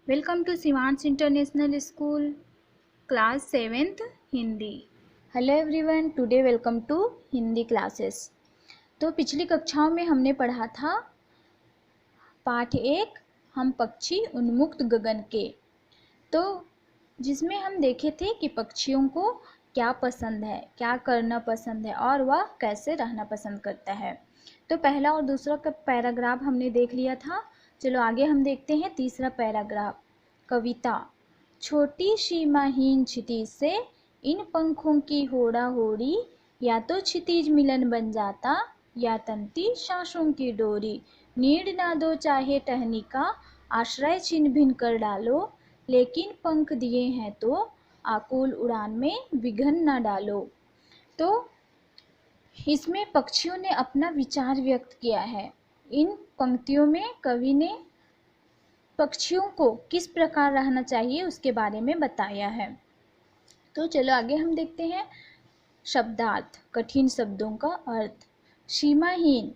Welcome to Shivansh international school class 7th Hindi. Hello everyone, today welcome to Hindi classes. तो पिछली कक्षाओं में हमने पढ़ा था पाठ 1 हम पक्षी उन्मुक्त गगन के, तो जिसमें हम देखे थे कि पक्षियों को क्या पसंद है, क्या करना पसंद है और वह कैसे रहना पसंद करता है। तो पहला और दूसरा का पैराग्राफ हमने देख लिया था। चलो आगे हम देखते हैं तीसरा पैराग्राफ। कविता। छोटी सीमाहीन क्षितिज से इन पंखों की होड़ा होड़ी, या तो क्षितिज मिलन बन जाता या तंती सांसों की डोरी। नीड ना दो चाहे टहनी का, आश्रय छिन्न भिन्न कर डालो, लेकिन पंख दिए हैं तो आकुल उड़ान में विघन न डालो। तो इसमें पक्षियों ने अपना विचार व्यक्त किया है। इन पंक्तियों में कवि ने पक्षियों को किस प्रकार रहना चाहिए उसके बारे में बताया है। तो चलो आगे हम देखते हैं शब्दार्थ, कठिन शब्दों का अर्थ। सीमाहीन।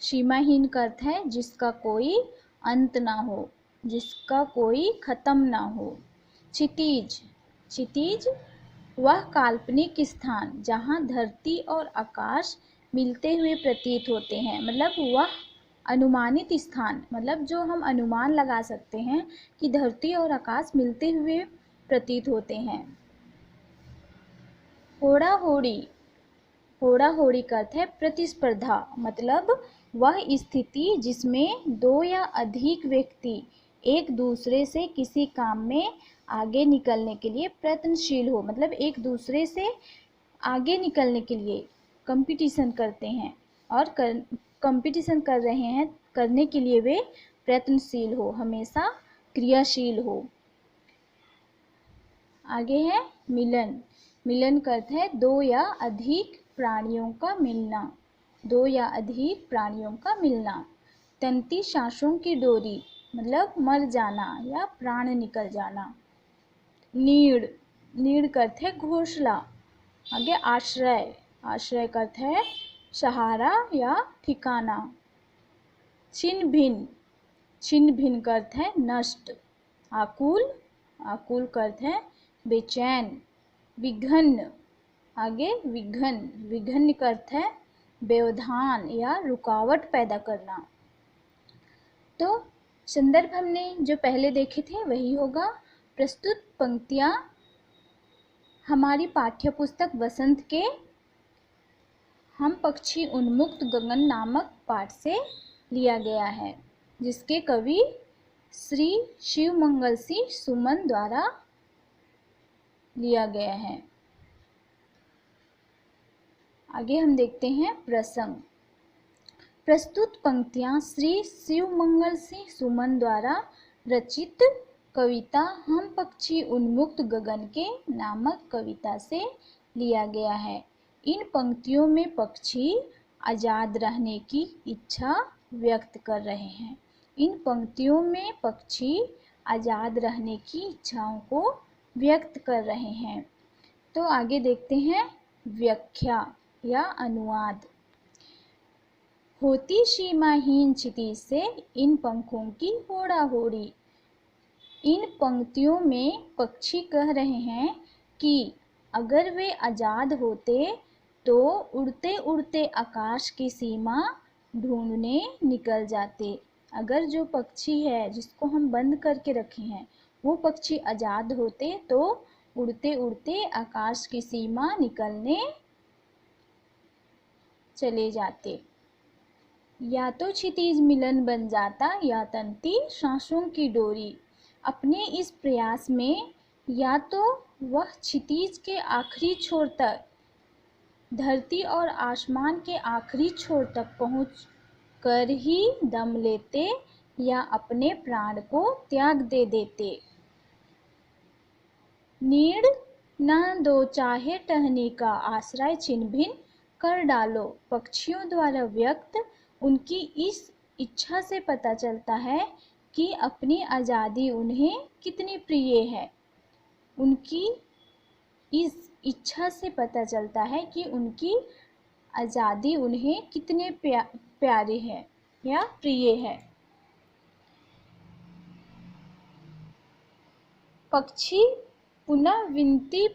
सीमाहीन का अर्थ है जिसका कोई अंत ना हो, जिसका कोई खत्म ना हो। क्षितिज। क्षितिज वह काल्पनिक स्थान जहाँ धरती और आकाश मिलते हुए प्रतीत होते हैं, मतलब वह अनुमानित स्थान, मतलब जो हम अनुमान लगा सकते हैं कि धरती और आकाश मिलते हुए प्रतीत होते हैं। होड़ा होड़ी। होड़ा होड़ी का अर्थ है प्रतिस्पर्धा, मतलब वह स्थिति जिसमें दो या अधिक व्यक्ति एक दूसरे से किसी काम में आगे निकलने के लिए प्रयत्नशील हो, मतलब एक दूसरे से आगे निकलने के लिए कंपटीशन करते हैं और कंपटीशन कर रहे हैं, करने के लिए वे प्रयत्नशील हो, हमेशा क्रियाशील हो। आगे है मिलन। मिलन का अर्थ है दो या अधिक प्राणियों का मिलना, दो या अधिक प्राणियों का मिलना। तंती सांसों की डोरी, मतलब मर जाना या प्राण निकल जाना। नीड़। नीड़ का अर्थ है घोंसला। आगे आश्रय। आश्रय का अर्थ है सहारा या ठिकाना। छिन्न भिन्न। छिन्न भिन्न का अर्थ है नष्ट। आकुल। आकुल का अर्थ है बेचैन। विघ्न। आगे विघ्न। विघ्न का अर्थ है व्यवधान या रुकावट पैदा करना। तो संदर्भ हमने जो पहले देखे थे वही होगा। प्रस्तुत पंक्तियाँ हमारी पाठ्यपुस्तक वसंत के हम पक्षी उन्मुक्त गगन नामक पाठ से लिया गया है, जिसके कवि श्री शिवमंगल सिंह सुमन द्वारा लिया गया है। आगे हम देखते हैं प्रसंग। प्रस्तुत पंक्तियाँ श्री शिवमंगल सिंह सुमन द्वारा रचित कविता हम पक्षी उन्मुक्त गगन के नामक कविता से लिया गया है। इन पंक्तियों में पक्षी आज़ाद रहने की इच्छा व्यक्त कर रहे हैं। इन पंक्तियों में पक्षी आज़ाद रहने की इच्छाओं को व्यक्त कर रहे हैं। तो आगे देखते हैं व्याख्या या अनुवाद। होती सीमाहीन क्षितिज से इन पंखों की होड़ा होड़ी। इन पंक्तियों में पक्षी कह रहे हैं कि अगर वे आज़ाद होते तो उड़ते उड़ते आकाश की सीमा ढूंढने निकल जाते। अगर जो पक्षी है जिसको हम बंद करके रखे हैं वो पक्षी आज़ाद होते तो उड़ते उड़ते आकाश की सीमा निकलने चले जाते। या तो क्षितिज मिलन बन जाता या तंती सांसों की डोरी। अपने इस प्रयास में या तो वह क्षितिज के आखिरी छोर तक, धरती और आसमान के आखिरी छोर तक पहुँच कर ही दम लेते या अपने प्राण को त्याग दे देते। नीड़ न दो चाहे टहनी का, आश्रय छिन्न भिन्न कर डालो। पक्षियों द्वारा व्यक्त उनकी इस इच्छा से पता चलता है कि अपनी आज़ादी उन्हें कितनी प्रिय है। उनकी इस इच्छा से पता चलता है कि उनकी आज़ादी उन्हें कितने प्यारे है या प्रिय है। पक्षी पुनः विनती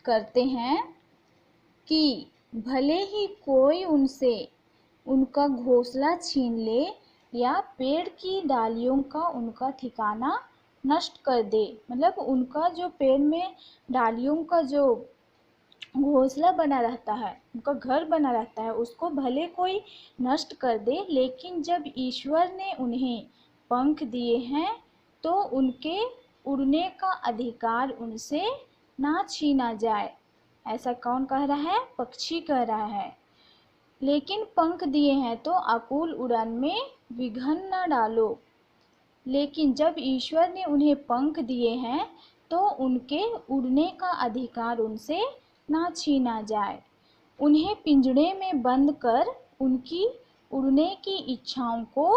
करते हैं कि भले ही कोई उनसे उनका घोंसला छीन ले या पेड़ की डालियों का उनका ठिकाना नष्ट कर दे। मतलब उनका जो पेड़ में डालियों का जो घोंसला बना रहता है, उनका घर बना रहता है, उसको भले कोई नष्ट कर दे, लेकिन जब ईश्वर ने उन्हें पंख दिए हैं तो उनके उड़ने का अधिकार उनसे ना छीना जाए। ऐसा कौन कह रहा है? पक्षी कह रहा है। लेकिन पंख दिए हैं तो आकुल उड़ान में विघ्न न डालो। लेकिन जब ईश्वर ने उन्हें पंख दिए हैं तो उनके उड़ने का अधिकार उनसे ना छीना जाए। उन्हें पिंजड़े में बंद कर उनकी उड़ने की इच्छाओं को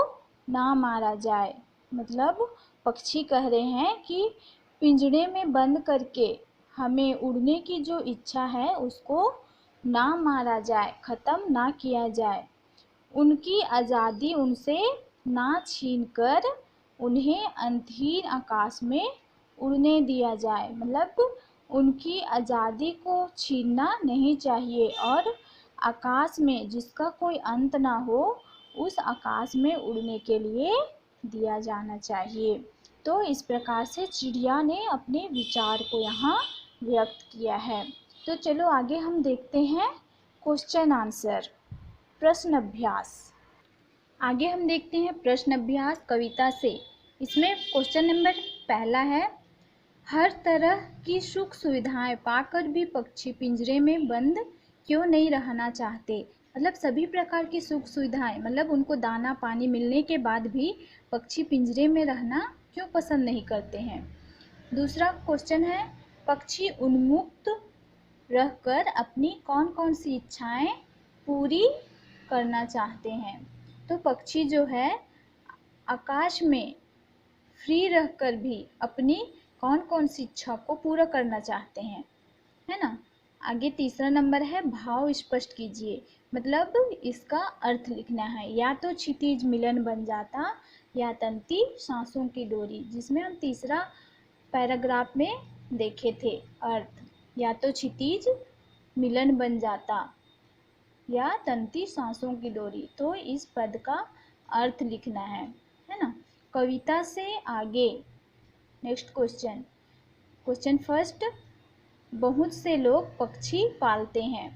ना मारा जाए। मतलब पक्षी कह रहे हैं कि पिंजड़े में बंद करके हमें उड़ने की जो इच्छा है उसको ना मारा जाए, ख़त्म ना किया जाए। उनकी आज़ादी उनसे ना छीनकर उन्हें अंतहीन आकाश में उड़ने दिया जाए। मतलब उनकी आज़ादी को छीनना नहीं चाहिए और आकाश में जिसका कोई अंत ना हो उस आकाश में उड़ने के लिए दिया जाना चाहिए। तो इस प्रकार से चिड़िया ने अपने विचार को यहाँ व्यक्त किया है। तो चलो आगे हम देखते हैं क्वेश्चन आंसर, प्रश्न अभ्यास। आगे हम देखते हैं प्रश्न अभ्यास कविता से। इसमें क्वेश्चन नंबर पहला है, हर तरह की सुख सुविधाएं पाकर भी पक्षी पिंजरे में बंद क्यों नहीं रहना चाहते। मतलब सभी प्रकार की सुख सुविधाएं, मतलब उनको दाना पानी मिलने के बाद भी पक्षी पिंजरे में रहना क्यों पसंद नहीं करते हैं। दूसरा क्वेश्चन है, पक्षी उन्मुक्त रहकर अपनी कौन कौन सी इच्छाएं पूरी करना चाहते हैं। तो पक्षी जो है आकाश में फ्री रहकर भी अपनी कौन कौन सी इच्छा को पूरा करना चाहते हैं, है ना। आगे तीसरा नंबर है, भाव स्पष्ट कीजिए। मतलब इसका अर्थ लिखना है। या तो क्षितिज मिलन बन जाता या तंती सांसों की डोरी, जिसमें हम तीसरा पैराग्राफ में देखे थे अर्थ। या तो क्षितिज मिलन बन जाता या तंती सांसों की डोरी। तो इस पद का अर्थ लिखना है ना। कविता से आगे नेक्स्ट क्वेश्चन, क्वेश्चन फर्स्ट, बहुत से लोग पक्षी पालते हैं,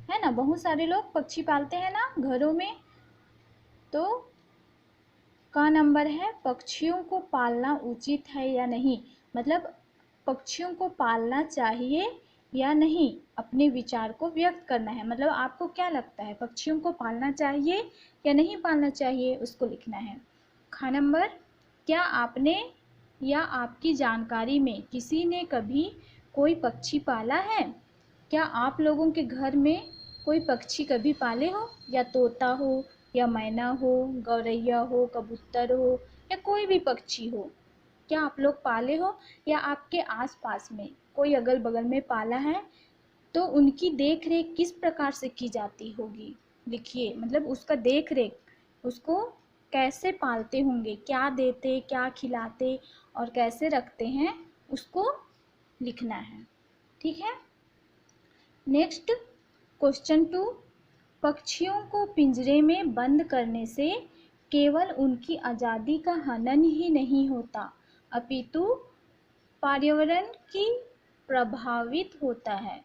है ना। बहुत सारे लोग पक्षी पालते हैं ना घरों में। तो का नंबर है, पक्षियों को पालना उचित है या नहीं। मतलब पक्षियों को पालना चाहिए या नहीं, अपने विचार को व्यक्त करना है। मतलब आपको क्या लगता है, पक्षियों को पालना चाहिए या नहीं पालना चाहिए, उसको लिखना है। खा नंबर, क्या आपने या आपकी जानकारी में किसी ने कभी कोई पक्षी पाला है। क्या आप लोगों के घर में कोई पक्षी कभी पाले हो, या तोता हो या मैना हो, गौरैया हो, कबूतर हो या कोई भी पक्षी हो। क्या आप लोग पाले हो या आपके आसपास में कोई अगल बगल में पाला है। तो उनकी देख रेख किस प्रकार से की जाती होगी, लिखिए। मतलब उसका देख रेख, उसको कैसे पालते होंगे, क्या देते, क्या खिलाते और कैसे रखते हैं, उसको लिखना है। ठीक है। नेक्स्ट क्वेश्चन 2, पक्षियों को पिंजरे में बंद करने से केवल उनकी आज़ादी का हनन ही नहीं होता, अपितु पर्यावरण की प्रभावित होता है,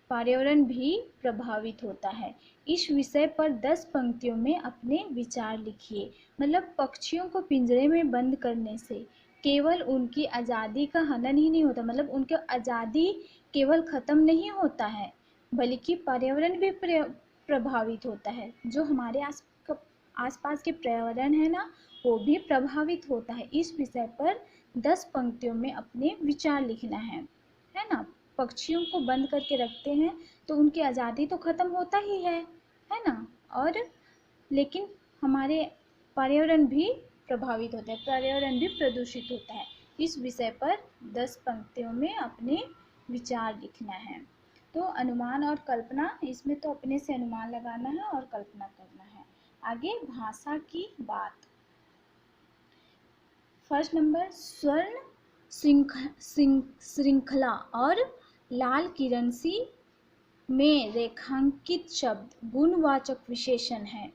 पर्यावरण भी प्रभावित होता है। इस विषय पर 10 पंक्तियों में अपने विचार लिखिए। मतलब पक्षियों को पिंजरे में बंद करने से केवल उनकी आज़ादी का हनन ही नहीं होता, मतलब उनकी आज़ादी केवल ख़त्म नहीं होता है, बल्कि पर्यावरण भी प्रभावित होता है। जो हमारे आसपास के पर्यावरण है ना, वो भी प्रभावित होता है। इस विषय पर 10 पंक्तियों में अपने विचार लिखना है ना। पक्षियों को बंद करके रखते हैं तो उनकी आज़ादी तो ख़त्म होता ही है ना। और लेकिन हमारे पर्यावरण भी प्रभावित होता है, पर्यावरण भी प्रदूषित होता है। इस विषय पर 10 पंक्तियों में अपने विचार लिखना है। तो अनुमान और कल्पना, इसमें तो अपने से अनुमान लगाना है और कल्पना करना है। आगे भाषा की बात। फर्स्ट नंबर, स्वर्ण श्रृंखला और लाल किरण सी में रेखांकित शब्द गुणवाचक विशेषण है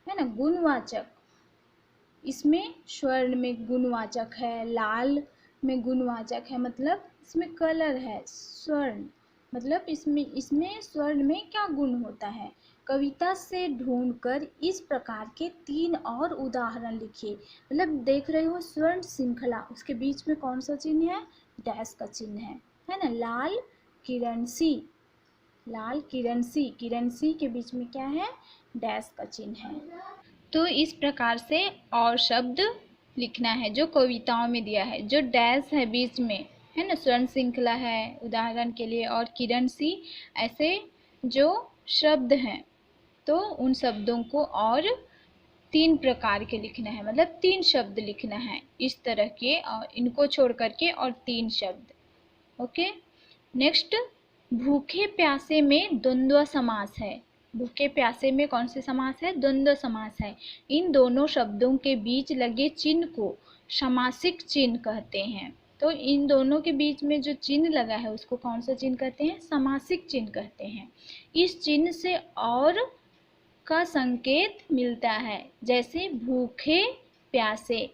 ना, गुणवाचक। इसमें स्वर्ण में गुणवाचक है, लाल में गुणवाचक है, मतलब इसमें कलर है। स्वर्ण मतलब इसमें स्वर्ण में क्या गुण होता है। कविता से ढूंढकर इस प्रकार के 3 और उदाहरण लिखिए। मतलब देख रहे हो स्वर्ण श्रृंखला, उसके बीच में कौन सा चिन्ह है, डैश का चिन्ह है ना। लाल किरण सी, लाल किरण सी के बीच में क्या है, डैश का चिन्ह है। तो इस प्रकार से और शब्द लिखना है जो कविताओं में दिया है। जो डैश है बीच में है ना, स्वर्ण श्रृंखला है उदाहरण के लिए, और किरण सी, ऐसे जो शब्द हैं तो उन शब्दों को और 3 प्रकार के लिखना है, मतलब 3 शब्द लिखना है इस तरह के, और इनको छोड़ करके और 3 शब्द। ओके। नेक्स्ट, भूखे प्यासे में द्वंद्व समास है। भूखे प्यासे में कौन से समास है, द्वंद्व समास है। इन दोनों शब्दों के बीच लगे चिन्ह को समासिक चिन्ह कहते हैं। तो इन दोनों के बीच में जो चिन्ह लगा है उसको कौन सा चिन्ह कहते हैं, समासिक चिन्ह कहते हैं। इस चिन्ह से और का संकेत मिलता है, जैसे भूखे प्यासे,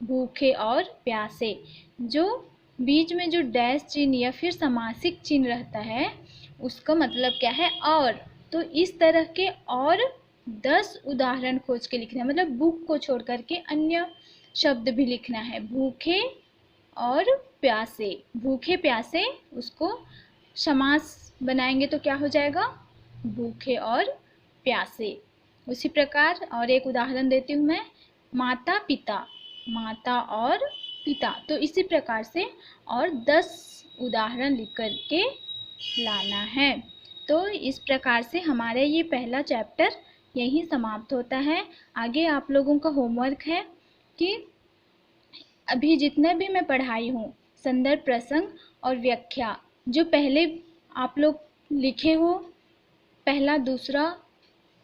भूखे और प्यासे। जो बीच में जो डैश चिन्ह या फिर समासिक चिन्ह रहता है उसका मतलब क्या है, और। तो इस तरह के और 10 उदाहरण खोज के लिखना है, मतलब बुक को छोड़ करके अन्य शब्द भी लिखना है। भूखे और प्यासे, भूखे प्यासे, उसको समास बनाएंगे तो क्या हो जाएगा, भूखे और प्यासे। उसी प्रकार और एक उदाहरण देती हूँ मैं, माता पिता, माता और पिता। तो इसी प्रकार से और 10 उदाहरण लिख कर के लाना है। तो इस प्रकार से हमारा ये पहला चैप्टर यहीं समाप्त होता है। आगे आप लोगों का होमवर्क है कि अभी जितना भी मैं पढ़ाई हूँ, संदर्भ, प्रसंग और व्याख्या, जो पहले आप लोग लिखे हो पहला दूसरा,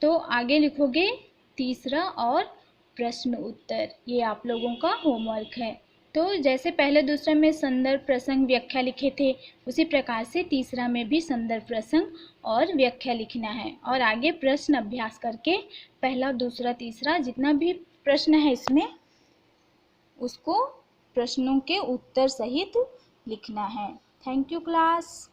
तो आगे लिखोगे तीसरा और प्रश्न उत्तर। ये आप लोगों का होमवर्क है। तो जैसे पहले दूसरा में संदर्भ, प्रसंग, व्याख्या लिखे थे, उसी प्रकार से तीसरा में भी संदर्भ, प्रसंग और व्याख्या लिखना है। और आगे प्रश्न अभ्यास करके पहला दूसरा तीसरा जितना भी प्रश्न है इसमें, उसको प्रश्नों के उत्तर सहित लिखना है। Thank you class.